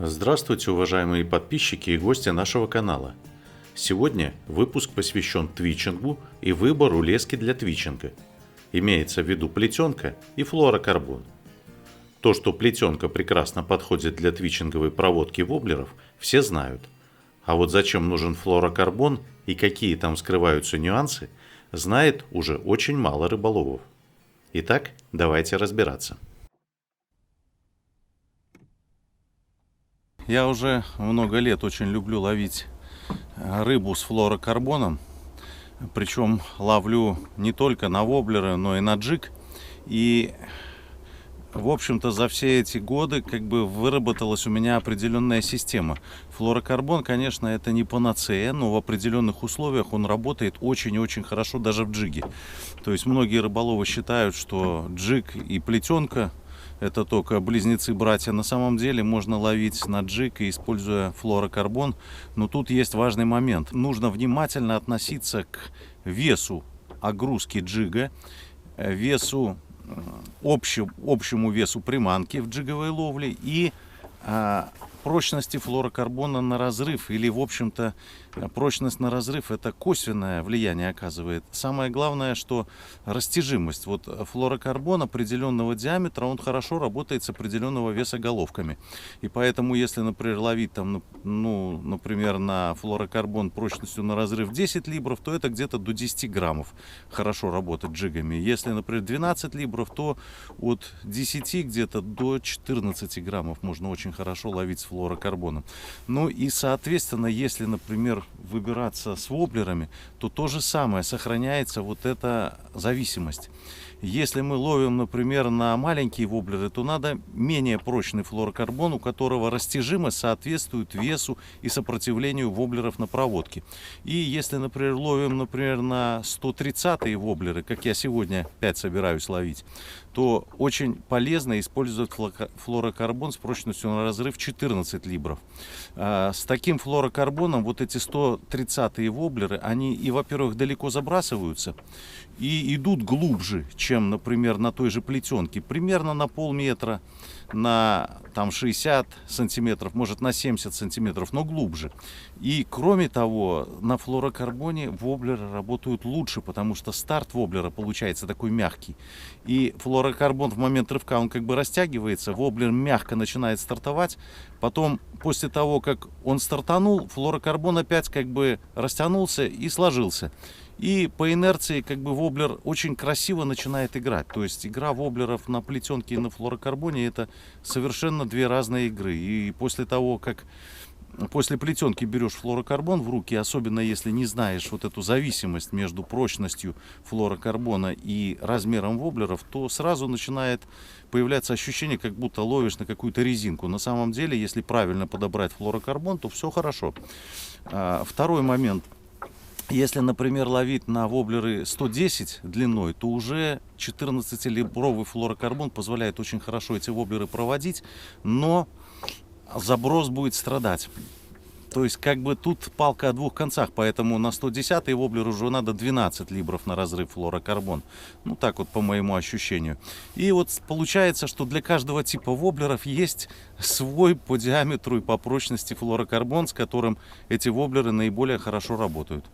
Здравствуйте, уважаемые подписчики и гости нашего канала. Сегодня выпуск посвящен твичингу и выбору лески для твичинга. Имеется в виду плетенка и флуорокарбон. То, что плетенка прекрасно подходит для твичинговой проводки воблеров, все знают. А вот зачем нужен флуорокарбон и какие там скрываются нюансы, знает уже очень мало рыболовов. Итак, давайте разбираться. Я уже много лет очень люблю ловить рыбу с флуорокарбоном. Причем ловлю не только на воблеры, но и на джиг. И, в общем-то, за все эти годы выработалась у меня определенная система. Флуорокарбон, конечно, это не панацея, но в определенных условиях он работает очень-очень хорошо даже в джиге. То есть многие рыболовы считают, что джиг и плетенка это только близнецы-братья. На самом деле можно ловить на джиг, используя флуорокарбон. Но тут есть важный момент. Нужно внимательно относиться к весу огрузки джига, общему весу приманки в джиговой ловле и прочности флуорокарбона на разрыв. Или, в общем-то, прочность на разрыв это косвенное влияние оказывает. Самое главное, что растяжимость. Вот флуорокарбон определенного диаметра, он хорошо работает с определенного веса головками. И поэтому, если, например, ловить там, например, на флуорокарбон прочностью на разрыв 10 либров, то это где-то до 10 граммов хорошо работать джигами. Если, например, 12 либров, то от 10 где-то до 14 граммов можно очень хорошо ловить с флуорокарбоном. Ну и, соответственно, если, например, выбираться с воблерами, то то же самое, сохраняется вот эта зависимость. Если мы ловим, например, на маленькие воблеры, то надо менее прочный флуорокарбон, у которого растяжимость соответствует весу и сопротивлению воблеров на проводке. И если, например, ловим, на 130-е воблеры, как я сегодня 5 собираюсь ловить, то очень полезно использовать флуорокарбон с прочностью на разрыв 14 либров. С таким флуорокарбоном вот эти 130-е воблеры, они и, во-первых, далеко забрасываются, и идут глубже, чем, например, на той же плетенке. Примерно на полметра, на 60 сантиметров, может на 70 сантиметров, но глубже. И кроме того, на флуорокарбоне воблеры работают лучше, потому что старт воблера получается такой мягкий. И флуорокарбон в момент рывка, он растягивается, воблер мягко начинает стартовать. Потом, после того, как он стартанул, флуорокарбон опять растянулся и сложился. И по инерции воблер очень красиво начинает играть. То есть игра воблеров на плетенке и на флуорокарбоне это совершенно две разные игры. И после того, как после плетенки берешь флуорокарбон в руки, особенно если не знаешь вот эту зависимость между прочностью флуорокарбона и размером воблеров, то сразу начинает появляться ощущение, как будто ловишь на какую-то резинку. На самом деле, если правильно подобрать флуорокарбон, то все хорошо. Второй момент. Если, например, ловить на воблеры 110 длиной, то уже 14-либровый флуорокарбон позволяет очень хорошо эти воблеры проводить, но заброс будет страдать. То есть тут палка о двух концах, поэтому на 110-й воблер уже надо 12 либров на разрыв флуорокарбон. Ну так вот по моему ощущению. И вот получается, что для каждого типа воблеров есть свой по диаметру и по прочности флуорокарбон, с которым эти воблеры наиболее хорошо работают.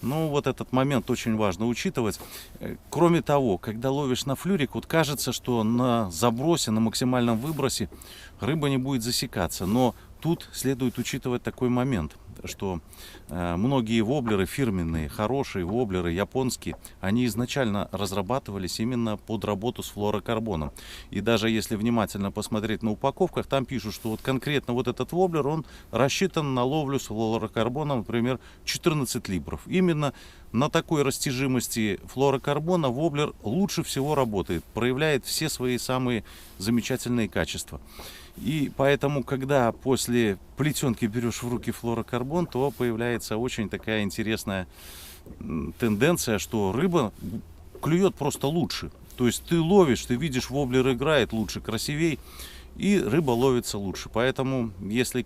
Ну, вот этот момент очень важно учитывать. Кроме того, когда ловишь на флюрик, кажется, что на забросе, на максимальном выбросе рыба не будет засекаться. Но тут следует учитывать такой момент, что многие воблеры фирменные, хорошие воблеры, японские, они изначально разрабатывались именно под работу с флуорокарбоном. И даже если внимательно посмотреть на упаковках, там пишут, что конкретно вот этот воблер, он рассчитан на ловлю с флуорокарбоном, например, 14 либров. Именно на такой растяжимости флуорокарбона воблер лучше всего работает, проявляет все свои самые замечательные качества. И поэтому, когда после плетенки берешь в руки флуорокарбон, то появляется очень такая интересная тенденция, что рыба клюет просто лучше. То есть ты ловишь, ты видишь, воблер играет лучше, красивей, и рыба ловится лучше. Поэтому, если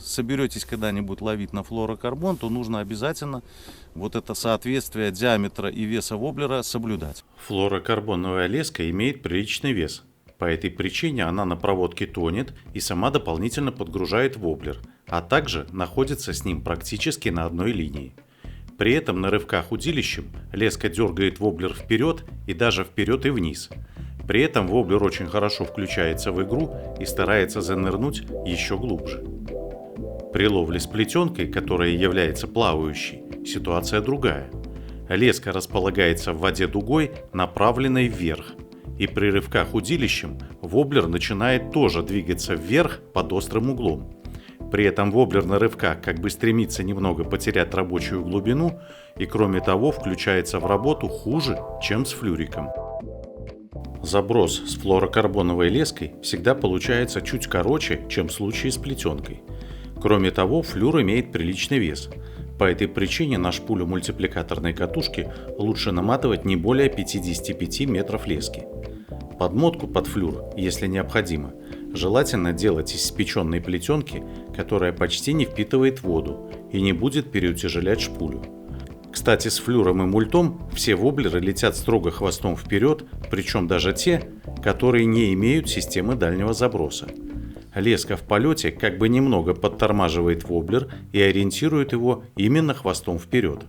соберетесь когда-нибудь ловить на флуорокарбон, то нужно обязательно вот это соответствие диаметра и веса воблера соблюдать. Флуорокарбоновая леска имеет приличный вес. По этой причине она на проводке тонет и сама дополнительно подгружает воблер, а также находится с ним практически на одной линии. При этом на рывках удилищем леска дергает воблер вперед и даже вперед и вниз. При этом воблер очень хорошо включается в игру и старается занырнуть еще глубже. При ловле с плетенкой, которая является плавающей, ситуация другая. Леска располагается в воде дугой, направленной вверх. И при рывках удилищем воблер начинает тоже двигаться вверх под острым углом. При этом воблер на рывках как бы стремится немного потерять рабочую глубину и кроме того включается в работу хуже, чем с флюриком. Заброс с флуорокарбоновой леской всегда получается чуть короче, чем в случае с плетенкой. Кроме того, флюр имеет приличный вес. По этой причине на шпулю мультипликаторной катушки лучше наматывать не более 55 метров лески. Подмотку под флюр, если необходимо, желательно делать из спеченной плетенки, которая почти не впитывает воду и не будет переутяжелять шпулю. Кстати, с флюром и мультом все воблеры летят строго хвостом вперед, причем даже те, которые не имеют системы дальнего заброса. Леска в полете как бы немного подтормаживает воблер и ориентирует его именно хвостом вперед.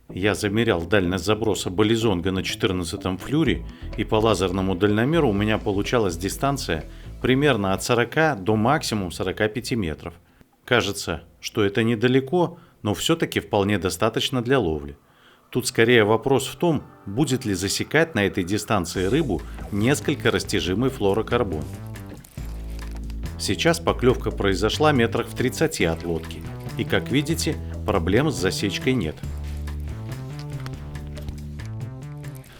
Я замерял дальность заброса болизонга на 14-м флюре, и по лазерному дальномеру у меня получалась дистанция примерно от 40 до максимум 45 метров. Кажется, что это недалеко, но все-таки вполне достаточно для ловли. Тут скорее вопрос в том, будет ли засекать на этой дистанции рыбу несколько растяжимый флуорокарбон. Сейчас поклевка произошла метрах в 30 от лодки, и как видите, проблем с засечкой нет.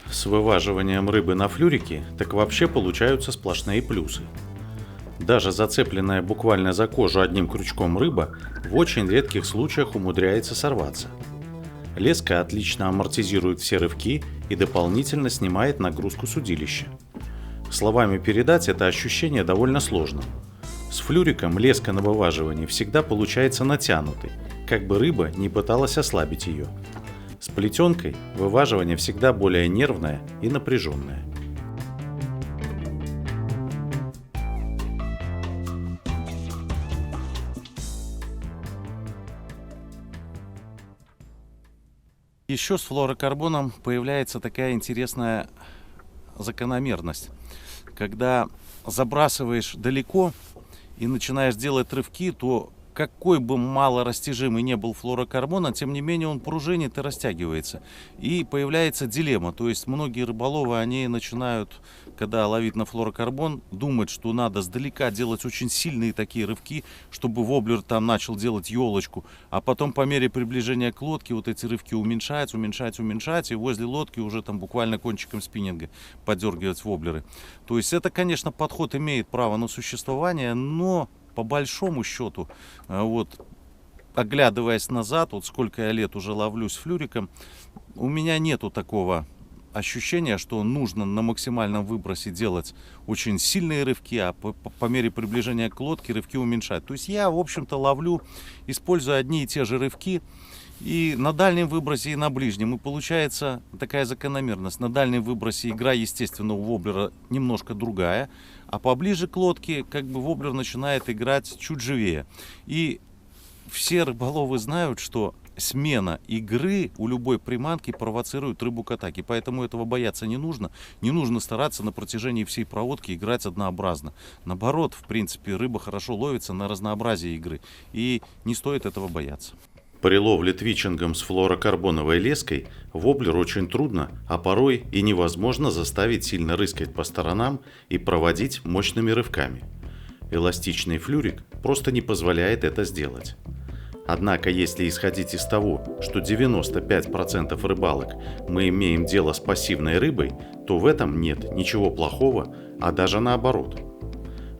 С вываживанием рыбы на флюрике так вообще получаются сплошные плюсы. Даже зацепленная буквально за кожу одним крючком рыба в очень редких случаях умудряется сорваться. Леска отлично амортизирует все рывки и дополнительно снимает нагрузку с удилища. Словами передать это ощущение довольно сложно. С флюриком леска на вываживании всегда получается натянутой, как бы рыба не пыталась ослабить ее. С плетенкой вываживание всегда более нервное и напряженное. Еще с флуорокарбоном появляется такая интересная закономерность. Когда забрасываешь далеко и начинаешь делать рывки, то какой бы малорастяжимый не был флуорокарбон, тем не менее он пружинит и растягивается. И появляется дилемма. То есть многие рыболовы, они начинают, когда ловить на флуорокарбон, думать, что надо сдалека делать очень сильные такие рывки, чтобы воблер там начал делать елочку. А потом по мере приближения к лодке вот эти рывки уменьшаются, и возле лодки уже там буквально кончиком спиннинга подергивать воблеры. То есть это, конечно, подход имеет право на существование, но по большому счету, вот, оглядываясь назад, вот сколько я лет уже ловлюсь флюриком, у меня нету такого ощущения, что нужно на максимальном выбросе делать очень сильные рывки, а по мере приближения к лодке рывки уменьшать. То есть я, в общем-то, ловлю, используя одни и те же рывки, и на дальнем выбросе, и на ближнем. И получается такая закономерность. На дальнем выбросе игра, естественно, у воблера немножко другая, а поближе к лодке как бы воблер начинает играть чуть живее. И все рыболовы знают, что смена игры у любой приманки провоцирует рыбу к атаке. Поэтому этого бояться не нужно. Не нужно стараться на протяжении всей проводки играть однообразно. Наоборот, в принципе, рыба хорошо ловится на разнообразие игры. И не стоит этого бояться. При ловле твичингом с флуорокарбоновой леской воблер очень трудно, а порой и невозможно заставить сильно рыскать по сторонам и проводить мощными рывками. Эластичный флюрик просто не позволяет это сделать. Однако, если исходить из того, что 95% рыбалок мы имеем дело с пассивной рыбой, то в этом нет ничего плохого, а даже наоборот.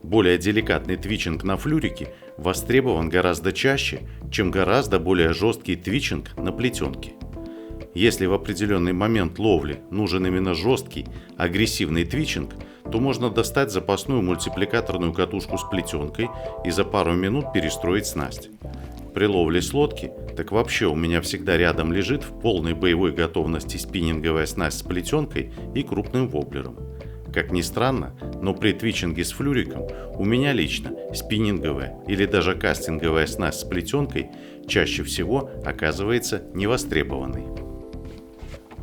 Более деликатный твичинг на флюрике востребован гораздо чаще, чем гораздо более жесткий твичинг на плетенке. Если в определенный момент ловли нужен именно жесткий, агрессивный твичинг, то можно достать запасную мультипликаторную катушку с плетенкой и за пару минут перестроить снасть. При ловле с лодки, так вообще у меня всегда рядом лежит в полной боевой готовности спиннинговая снасть с плетенкой и крупным воблером. Как ни странно, но при твичинге с флюриком у меня лично спиннинговая или даже кастинговая снасть с плетенкой чаще всего оказывается невостребованной.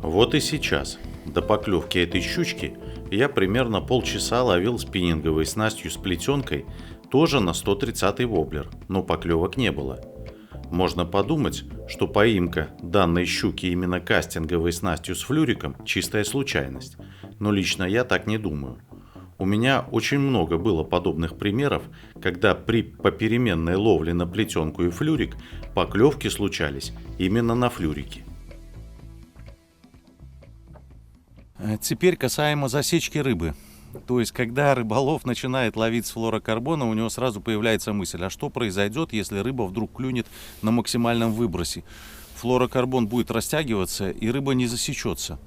Вот и сейчас, до поклевки этой щучки, я примерно полчаса ловил спиннинговой снастью с плетенкой тоже на 130-й воблер, но поклевок не было. Можно подумать, что поимка данной щуки именно кастинговой снастью с флюриком – чистая случайность, но лично я так не думаю. У меня очень много было подобных примеров, когда при попеременной ловле на плетенку и флюрик поклевки случались именно на флюрике. Теперь касаемо засечки рыбы. То есть, когда рыболов начинает ловить с флуорокарбона, у него сразу появляется мысль, а что произойдет, если рыба вдруг клюнет на максимальном выбросе? Флуорокарбон будет растягиваться, и рыба не засечется.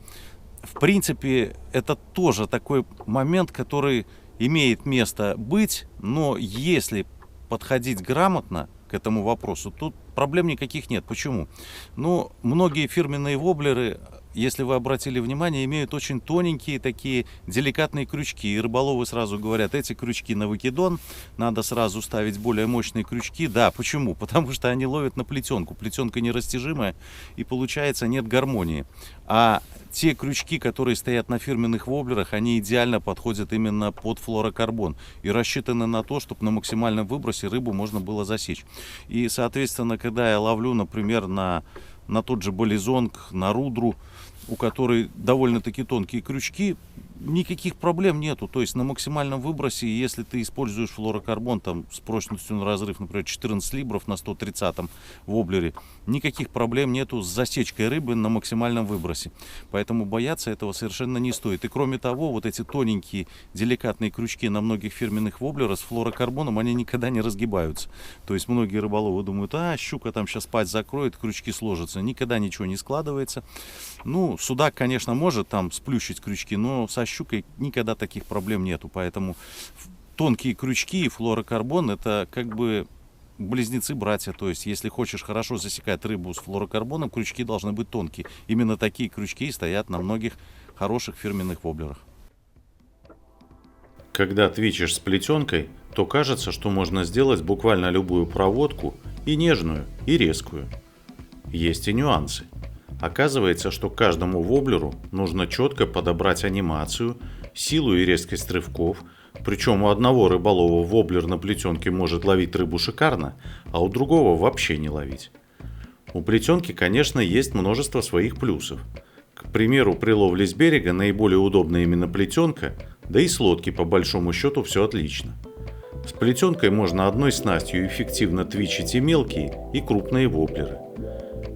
В принципе, это тоже такой момент, который имеет место быть, но если подходить грамотно к этому вопросу, тут проблем никаких нет. Почему? Ну, многие фирменные воблеры, если вы обратили внимание, имеют очень тоненькие такие деликатные крючки. И рыболовы сразу говорят, эти крючки на выкидон, надо сразу ставить более мощные крючки. Да, почему? Потому что они ловят на плетенку. Плетенка нерастяжимая, и получается нет гармонии. А те крючки, которые стоят на фирменных воблерах, они идеально подходят именно под флуорокарбон и рассчитаны на то, чтобы на максимальном выбросе рыбу можно было засечь. И, соответственно, когда я ловлю, например, на тот же болизонг, на рудру, у которой довольно-таки тонкие крючки, никаких проблем нету. То есть на максимальном выбросе, если ты используешь флуорокарбон там, с прочностью на разрыв, например, 14 либров на 130-м воблере, никаких проблем нету с засечкой рыбы на максимальном выбросе. Поэтому бояться этого совершенно не стоит. И кроме того, вот эти тоненькие деликатные крючки на многих фирменных воблерах с флуорокарбоном, они никогда не разгибаются. То есть многие рыболовы думают, щука там сейчас пасть закроет, крючки сложатся. Никогда ничего не складывается. Ну, судак, конечно, может там сплющить крючки, но со щукой никогда таких проблем нету. Поэтому тонкие крючки и флуорокарбон — это как бы близнецы-братья. То есть, если хочешь хорошо засекать рыбу с флуорокарбоном, крючки должны быть тонкие. Именно такие крючки стоят на многих хороших фирменных воблерах. Когда твичишь с плетенкой, то кажется, что можно сделать буквально любую проводку, и нежную, и резкую. Есть и нюансы. Оказывается, что каждому воблеру нужно четко подобрать анимацию, силу и резкость рывков, причем у одного рыболова воблер на плетенке может ловить рыбу шикарно, а у другого вообще не ловить. У плетенки, конечно, есть множество своих плюсов. К примеру, при ловле с берега наиболее удобна именно плетенка, да и с лодки по большому счету все отлично. С плетенкой можно одной снастью эффективно твичить и мелкие, и крупные воблеры.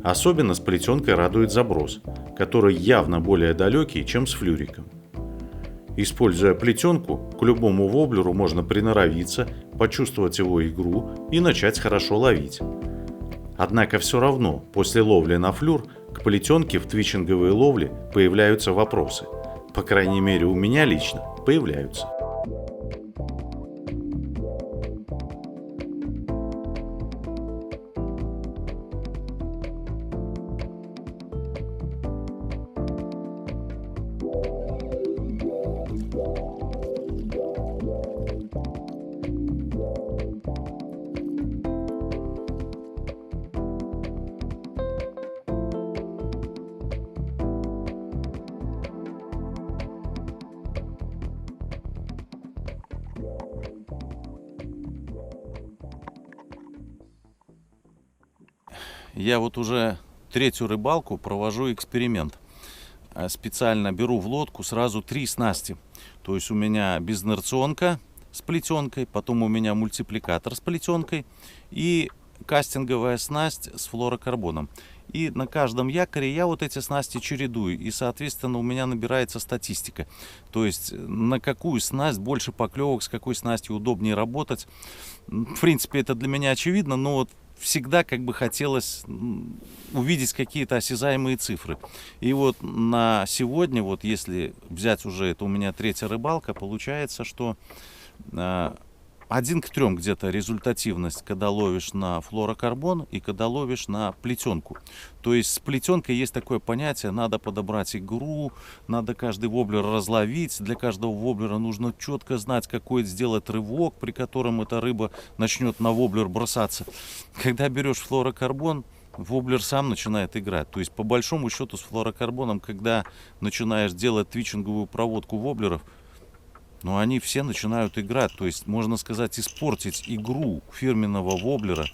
Особенно с плетенкой радует заброс, который явно более далекий, чем с флюриком. Используя плетенку, к любому воблеру можно приноровиться, почувствовать его игру и начать хорошо ловить. Однако все равно, после ловли на флюр, к плетенке в твичинговой ловле появляются вопросы. По крайней мере, у меня лично появляются. Я вот уже третью рыбалку провожу эксперимент. Специально беру в лодку сразу 3 снасти. То есть у меня безинерционка с плетенкой, потом у меня мультипликатор с плетенкой и кастинговая снасть с флуорокарбоном. И на каждом якоре я вот эти снасти чередую. И, соответственно, у меня набирается статистика. То есть на какую снасть больше поклевок, с какой снастью удобнее работать. В принципе, это для меня очевидно, но вот всегда как бы хотелось увидеть какие-то осязаемые цифры. И вот на сегодня, вот если взять уже, это у меня 3-я рыбалка, получается, что 1 к 3 где-то результативность, когда ловишь на флуорокарбон и когда ловишь на плетенку. То есть с плетенкой есть такое понятие, надо подобрать игру, надо каждый воблер разловить. Для каждого воблера нужно четко знать, какой сделать рывок, при котором эта рыба начнет на воблер бросаться. Когда берешь флуорокарбон, воблер сам начинает играть. То есть по большому счету с флуорокарбоном, когда начинаешь делать твичинговую проводку воблеров, но они все начинают играть. То есть, можно сказать, испортить игру фирменного воблера,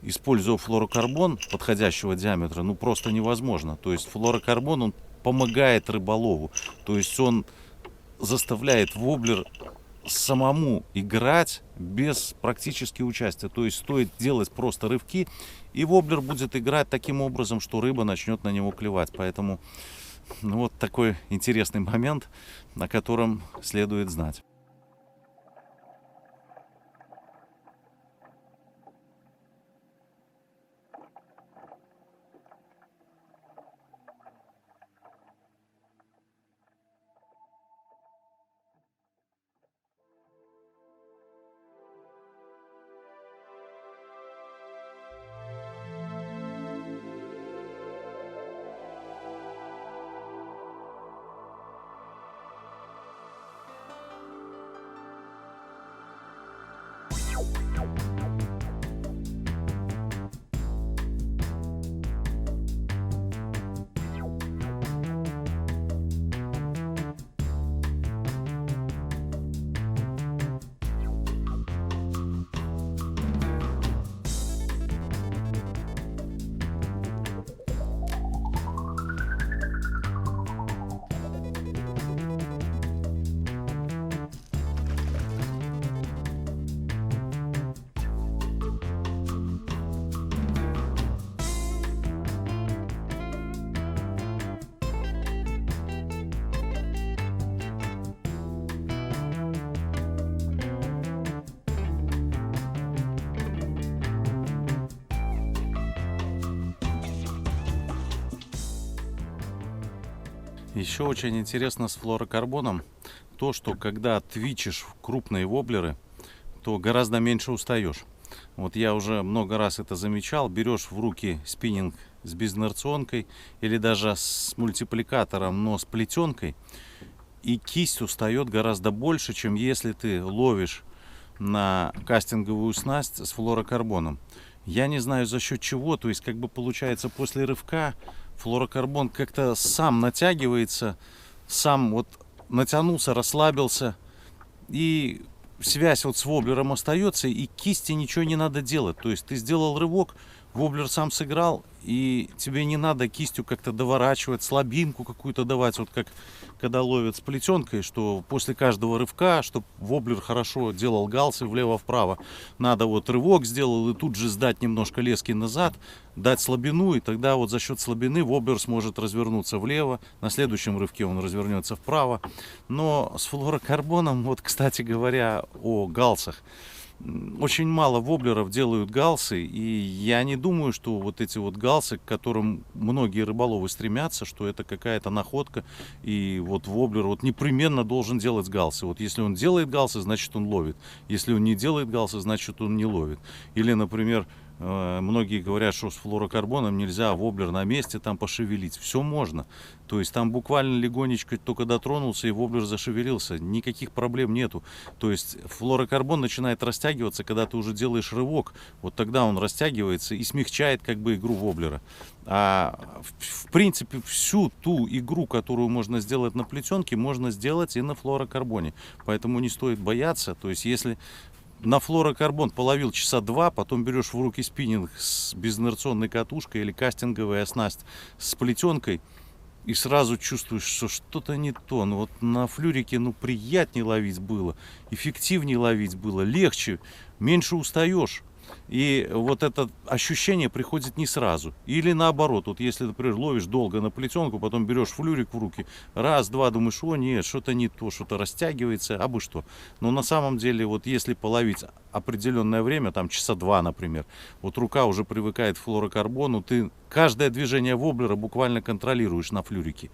используя флуорокарбон подходящего диаметра, ну просто невозможно. То есть флуорокарбон, он помогает рыболову. То есть он заставляет воблер самому играть без практически участия. То есть стоит делать просто рывки, и воблер будет играть таким образом, что рыба начнет на него клевать. Поэтому ну, вот такой интересный момент, о котором следует знать. Еще очень интересно с флуорокарбоном то, что когда твичишь крупные воблеры, то гораздо меньше устаешь. Вот я уже много раз это замечал. Берешь в руки спиннинг с безинерционкой или даже с мультипликатором, но с плетенкой, и кисть устает гораздо больше, чем если ты ловишь на кастинговую снасть с флуорокарбоном. Я не знаю за счет чего, то есть как бы получается после рывка флуорокарбон как-то сам натягивается, сам вот натянулся, расслабился, и связь вот с воблером остается, и кисти ничего не надо делать. То есть ты сделал рывок, воблер сам сыграл, и тебе не надо кистью как-то доворачивать, слабинку какую-то давать, вот как когда ловят с плетенкой, что после каждого рывка, чтобы воблер хорошо делал галсы влево-вправо, надо вот рывок сделал и тут же сдать немножко лески назад, дать слабину, и тогда вот за счет слабины воблер сможет развернуться влево, на следующем рывке он развернется вправо. Но с флуорокарбоном, вот, кстати говоря, о галсах, очень мало воблеров делают галсы, и я не думаю, что вот эти вот галсы, к которым многие рыболовы стремятся, что это какая-то находка, и вот воблер вот непременно должен делать галсы. Вот если он делает галсы, значит он ловит. Если он не делает галсы, значит он не ловит. Или, например, многие говорят, что с флуорокарбоном нельзя воблер на месте там пошевелить. Все можно. То есть там буквально легонечко только дотронулся, и воблер зашевелился. Никаких проблем нету. То есть флуорокарбон начинает растягиваться, когда ты уже делаешь рывок. Вот тогда он растягивается и смягчает как бы игру воблера. А в принципе всю ту игру, которую можно сделать на плетенке, можно сделать и на флуорокарбоне. Поэтому не стоит бояться. То есть если на флуорокарбон половил часа 2, потом берешь в руки спиннинг с безинерционной катушкой или кастинговая снасть с плетенкой, и сразу чувствуешь, что что-то не то. Ну вот на флюрике, ну, приятнее ловить было, эффективнее ловить было, легче, меньше устаешь. И вот это ощущение приходит не сразу. Или наоборот, вот если, например, ловишь долго на плетенку, потом берешь флюрик в руки, раз, два, думаешь, о нет, что-то не то, что-то растягивается, а бы что. Но на самом деле, вот если половить определенное время, там часа 2, например, вот рука уже привыкает к флуорокарбону, ты каждое движение воблера буквально контролируешь на флюрике.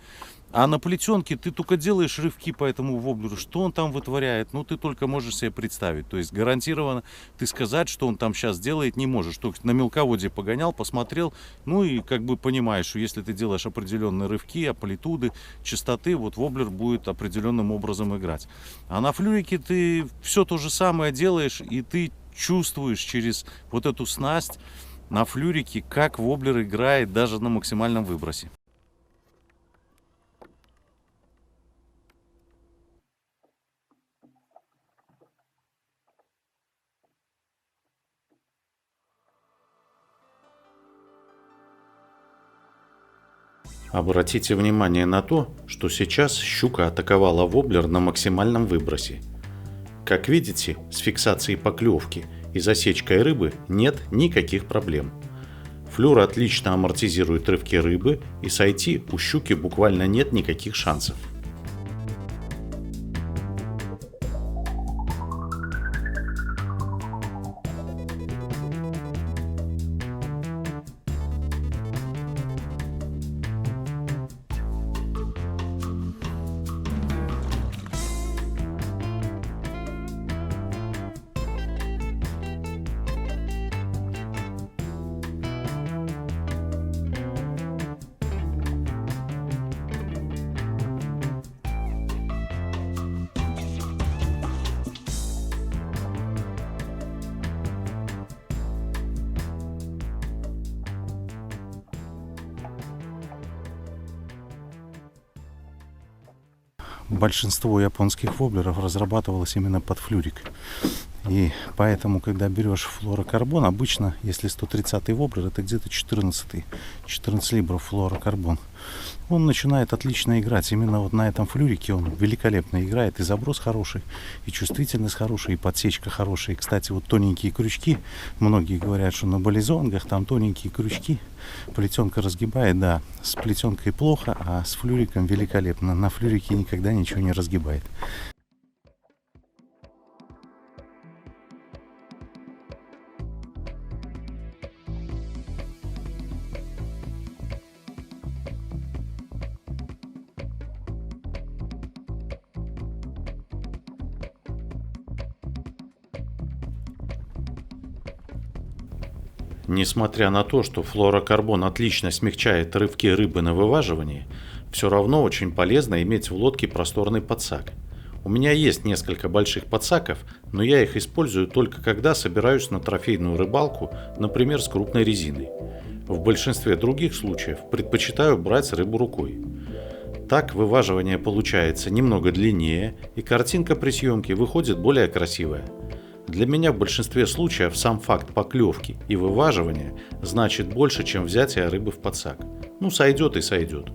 А на плетенке ты только делаешь рывки по этому воблеру. Что он там вытворяет, ну ты только можешь себе представить. То есть гарантированно ты сказать, что он там сейчас делает, не можешь. Только на мелководье погонял, посмотрел, ну и как бы понимаешь, что если ты делаешь определенные рывки, амплитуды, частоты, вот воблер будет определенным образом играть. А на флюрике ты все то же самое делаешь, и ты чувствуешь через вот эту снасть на флюрике, как воблер играет даже на максимальном выбросе. Обратите внимание на то, что сейчас щука атаковала воблер на максимальном выбросе. Как видите, с фиксацией поклевки и засечкой рыбы нет никаких проблем. Флюр отлично амортизирует рывки рыбы, и сойти у щуки буквально нет никаких шансов. Большинство японских воблеров разрабатывалось именно под флюрик. И поэтому, когда берешь флуорокарбон, обычно, если 130-й воблер, это где-то 14 либров флуорокарбон, он начинает отлично играть. Именно вот на этом флюрике он великолепно играет. И заброс хороший, и чувствительность хорошая, и подсечка хорошая. И, кстати, вот тоненькие крючки, многие говорят, что на болизонгах там тоненькие крючки, плетенка разгибает, да, с плетенкой плохо, а с флюриком великолепно. На флюрике никогда ничего не разгибает. Несмотря на то, что флуорокарбон отлично смягчает рывки рыбы на вываживании, все равно очень полезно иметь в лодке просторный подсак. У меня есть несколько больших подсаков, но я их использую только когда собираюсь на трофейную рыбалку, например, с крупной резиной. В большинстве других случаев предпочитаю брать рыбу рукой. Так вываживание получается немного длиннее, и картинка при съемке выходит более красивая. Для меня в большинстве случаев сам факт поклевки и вываживания значит больше, чем взятие рыбы в подсак. Ну, сойдет и сойдет.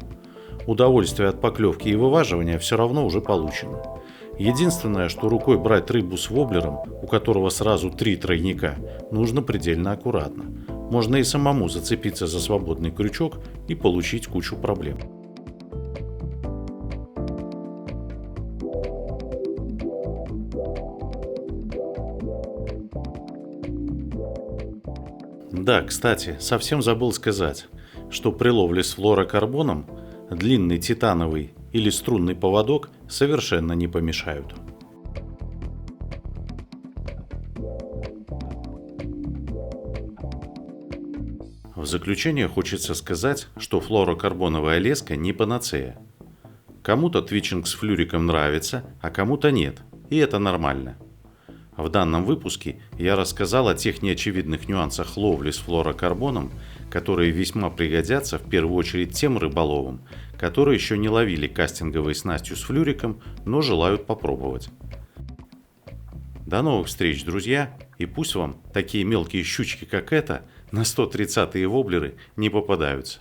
Удовольствие от поклевки и вываживания все равно уже получено. Единственное, что рукой брать рыбу с воблером, у которого сразу 3 тройника, нужно предельно аккуратно. Можно и самому зацепиться за свободный крючок и получить кучу проблем. Да, кстати, совсем забыл сказать, что при ловле с флуорокарбоном длинный титановый или струнный поводок совершенно не помешают. В заключение хочется сказать, что флуорокарбоновая леска не панацея. Кому-то твичинг с флюриком нравится, а кому-то нет, и это нормально. В данном выпуске я рассказал о тех неочевидных нюансах ловли с флуорокарбоном, которые весьма пригодятся в первую очередь тем рыболовам, которые еще не ловили кастинговой снастью с флюриком, но желают попробовать. До новых встреч, друзья, и пусть вам такие мелкие щучки, как эта, на 130-е воблеры не попадаются.